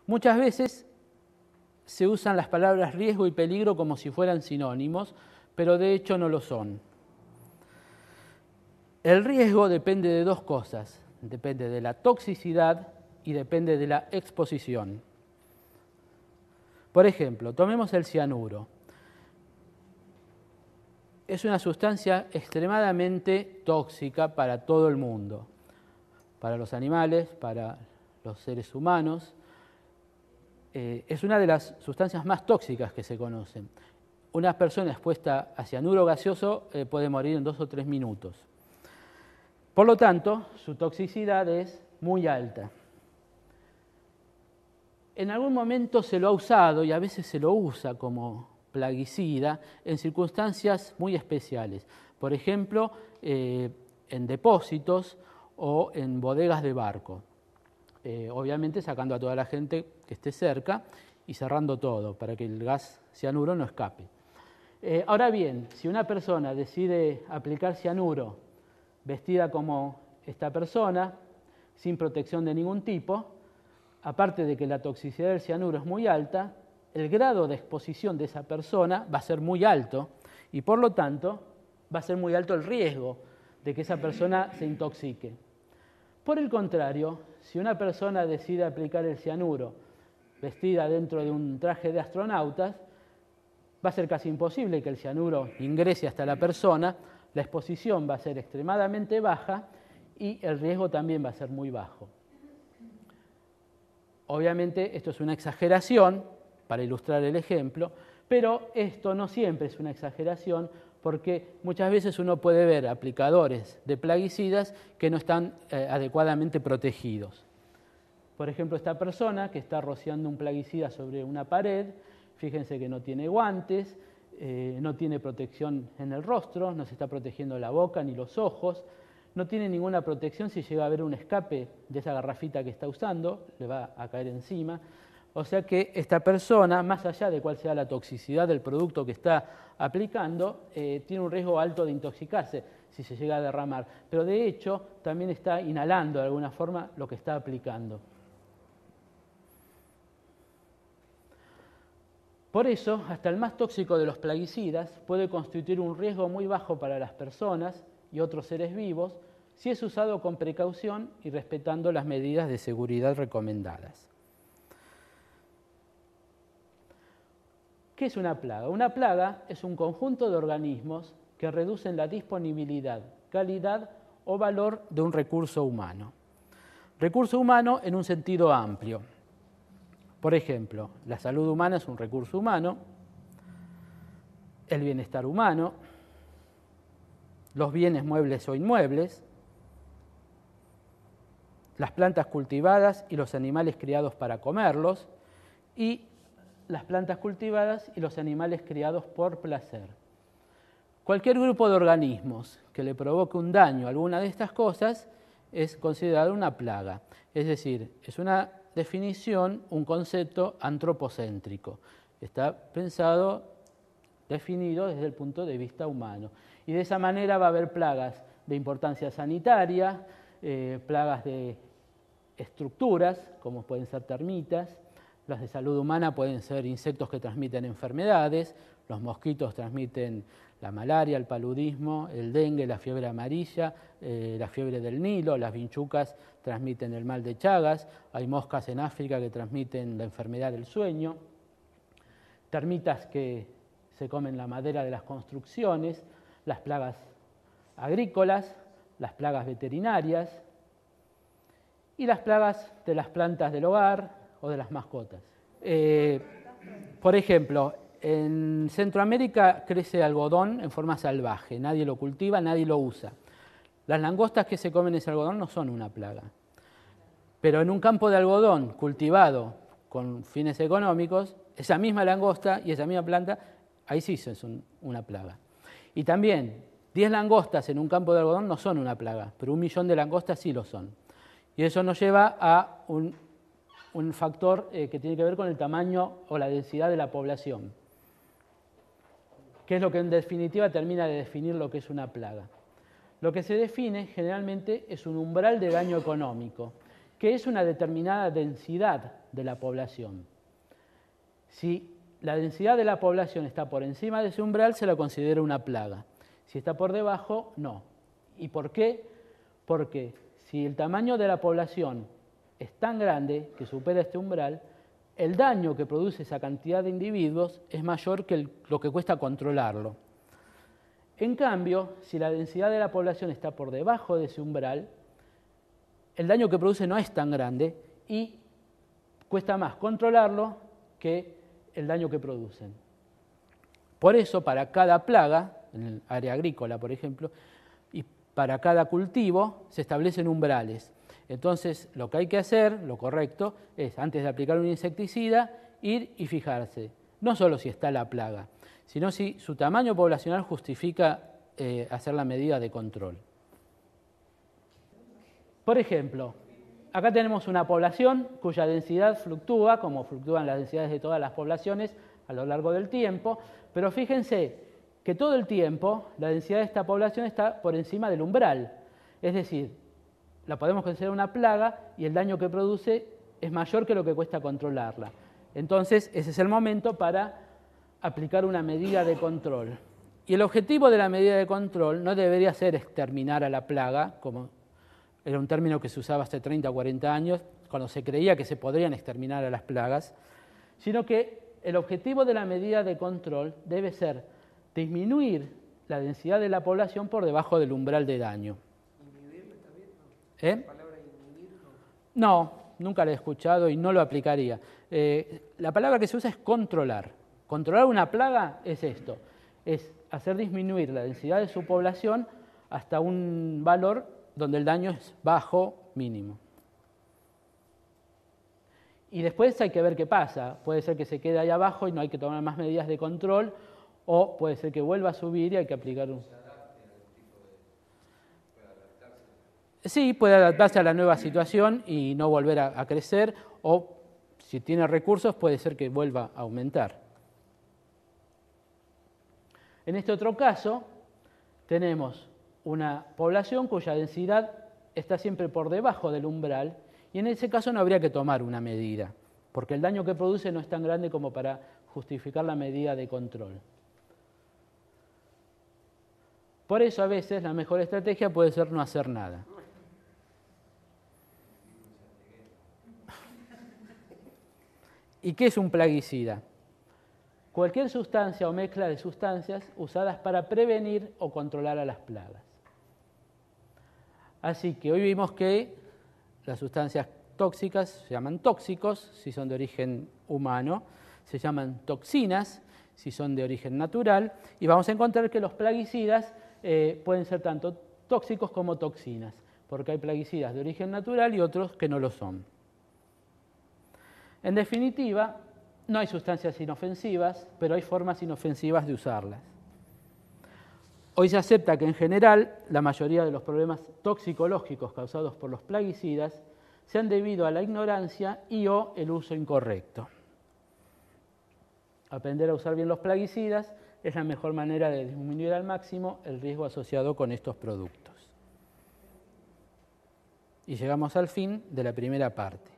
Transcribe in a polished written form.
Muchas veces se usan las palabras riesgo y peligro como si fueran sinónimos, pero de hecho no lo son. El riesgo depende de dos cosas, depende de la toxicidad y depende de la exposición. Por ejemplo, tomemos el cianuro. Es una sustancia extremadamente tóxica para todo el mundo, para los animales, para los seres humanos. Es una de las sustancias más tóxicas que se conocen. Una persona expuesta a cianuro gaseoso puede morir en 2 o 3 minutos. Por lo tanto, su toxicidad es muy alta. En algún momento se lo ha usado y a veces se lo usa como plaguicida en circunstancias muy especiales. Por ejemplo, en depósitos o en bodegas de barco. Obviamente sacando a toda la gente que esté cerca y cerrando todo para que el gas cianuro no escape. Ahora bien, si una persona decide aplicar cianuro vestida como esta persona, sin protección de ningún tipo, aparte de que la toxicidad del cianuro es muy alta, el grado de exposición de esa persona va a ser muy alto y por lo tanto va a ser muy alto el riesgo de que esa persona se intoxique. Por el contrario, si una persona decide aplicar el cianuro vestida dentro de un traje de astronautas, va a ser casi imposible que el cianuro ingrese hasta la persona, la exposición va a ser extremadamente baja y el riesgo también va a ser muy bajo. Obviamente esto es una exageración para ilustrar el ejemplo, pero esto no siempre es una exageración porque muchas veces uno puede ver aplicadores de plaguicidas que no están adecuadamente protegidos. Por ejemplo, esta persona que está rociando un plaguicida sobre una pared, fíjense que no tiene guantes, no tiene protección en el rostro, no se está protegiendo la boca ni los ojos, no tiene ninguna protección si llega a haber un escape de esa garrafita que está usando, le va a caer encima. O sea que esta persona, más allá de cuál sea la toxicidad del producto que está aplicando, tiene un riesgo alto de intoxicarse si se llega a derramar. Pero de hecho también está inhalando de alguna forma lo que está aplicando. Por eso, hasta el más tóxico de los plaguicidas puede constituir un riesgo muy bajo para las personas y otros seres vivos si es usado con precaución y respetando las medidas de seguridad recomendadas. ¿Qué es una plaga? Una plaga es un conjunto de organismos que reducen la disponibilidad, calidad o valor de un recurso humano. Recurso humano en un sentido amplio. Por ejemplo, la salud humana es un recurso humano, el bienestar humano, los bienes muebles o inmuebles, las plantas cultivadas y los animales criados para comerlos, y las plantas cultivadas y los animales criados por placer. Cualquier grupo de organismos que le provoque un daño a alguna de estas cosas es considerado una plaga. Es decir, es una definición, un concepto antropocéntrico. Está pensado, definido desde el punto de vista humano. Y de esa manera va a haber plagas de importancia sanitaria, plagas de estructuras, como pueden ser termitas. Las de salud humana pueden ser insectos que transmiten enfermedades, los mosquitos transmiten la malaria, el paludismo, el dengue, la fiebre amarilla, la fiebre del Nilo, las vinchucas transmiten el mal de Chagas, hay moscas en África que transmiten la enfermedad del sueño, termitas que se comen la madera de las construcciones, las plagas agrícolas, las plagas veterinarias y las plagas de las plantas del hogar o de las mascotas. Por ejemplo, en Centroamérica crece algodón en forma salvaje, nadie lo cultiva, nadie lo usa. Las langostas que se comen ese algodón no son una plaga. Pero en un campo de algodón cultivado con fines económicos, esa misma langosta y esa misma planta, ahí sí son una plaga. Y también 10 langostas en un campo de algodón no son una plaga, pero 1 millón de langostas sí lo son. Y eso nos lleva a un factor que tiene que ver con el tamaño o la densidad de la población, que es lo que en definitiva termina de definir lo que es una plaga. Lo que se define generalmente es un umbral de daño económico, que es una determinada densidad de la población. Si la densidad de la población está por encima de ese umbral, se la considera una plaga. Si está por debajo, no. ¿Y por qué? Porque si el tamaño de la población es tan grande que supera este umbral, el daño que produce esa cantidad de individuos es mayor que lo que cuesta controlarlo. En cambio, si la densidad de la población está por debajo de ese umbral, el daño que produce no es tan grande y cuesta más controlarlo que el daño que producen. Por eso, para cada plaga, en el área agrícola, por ejemplo, y para cada cultivo, se establecen umbrales. Entonces, lo que hay que hacer, lo correcto, es, antes de aplicar un insecticida, ir y fijarse, no solo si está la plaga, sino si su tamaño poblacional justifica hacer la medida de control. Por ejemplo, acá tenemos una población cuya densidad fluctúa, como fluctúan las densidades de todas las poblaciones a lo largo del tiempo, pero fíjense que todo el tiempo la densidad de esta población está por encima del umbral, es decir, la podemos considerar una plaga y el daño que produce es mayor que lo que cuesta controlarla. Entonces, ese es el momento para aplicar una medida de control. Y el objetivo de la medida de control no debería ser exterminar a la plaga, como era un término que se usaba hace 30 o 40 años, cuando se creía que se podrían exterminar a las plagas, sino que el objetivo de la medida de control debe ser disminuir la densidad de la población por debajo del umbral de daño. ¿Inhibirlo está bien? ¿La palabra inhibir? No, nunca la he escuchado y no lo aplicaría. La palabra que se usa es controlar. Controlar una plaga es esto, es hacer disminuir la densidad de su población hasta un valor donde el daño es bajo, mínimo. Y después hay que ver qué pasa. Puede ser que se quede ahí abajo y no hay que tomar más medidas de control, o puede ser que vuelva a subir y hay que aplicar un... Sí, puede adaptarse a la nueva situación y no volver a crecer, o si tiene recursos puede ser que vuelva a aumentar. En este otro caso tenemos una población cuya densidad está siempre por debajo del umbral y en ese caso no habría que tomar una medida, porque el daño que produce no es tan grande como para justificar la medida de control. Por eso a veces la mejor estrategia puede ser no hacer nada. ¿Y qué es un plaguicida? Cualquier sustancia o mezcla de sustancias usadas para prevenir o controlar a las plagas. Así que hoy vimos que las sustancias tóxicas se llaman tóxicos si son de origen humano, se llaman toxinas si son de origen natural, y vamos a encontrar que los plaguicidas pueden ser tanto tóxicos como toxinas, porque hay plaguicidas de origen natural y otros que no lo son. En definitiva, no hay sustancias inofensivas, pero hay formas inofensivas de usarlas. Hoy se acepta que en general la mayoría de los problemas toxicológicos causados por los plaguicidas se han debido a la ignorancia y/o el uso incorrecto. Aprender a usar bien los plaguicidas es la mejor manera de disminuir al máximo el riesgo asociado con estos productos. Y llegamos al fin de la primera parte.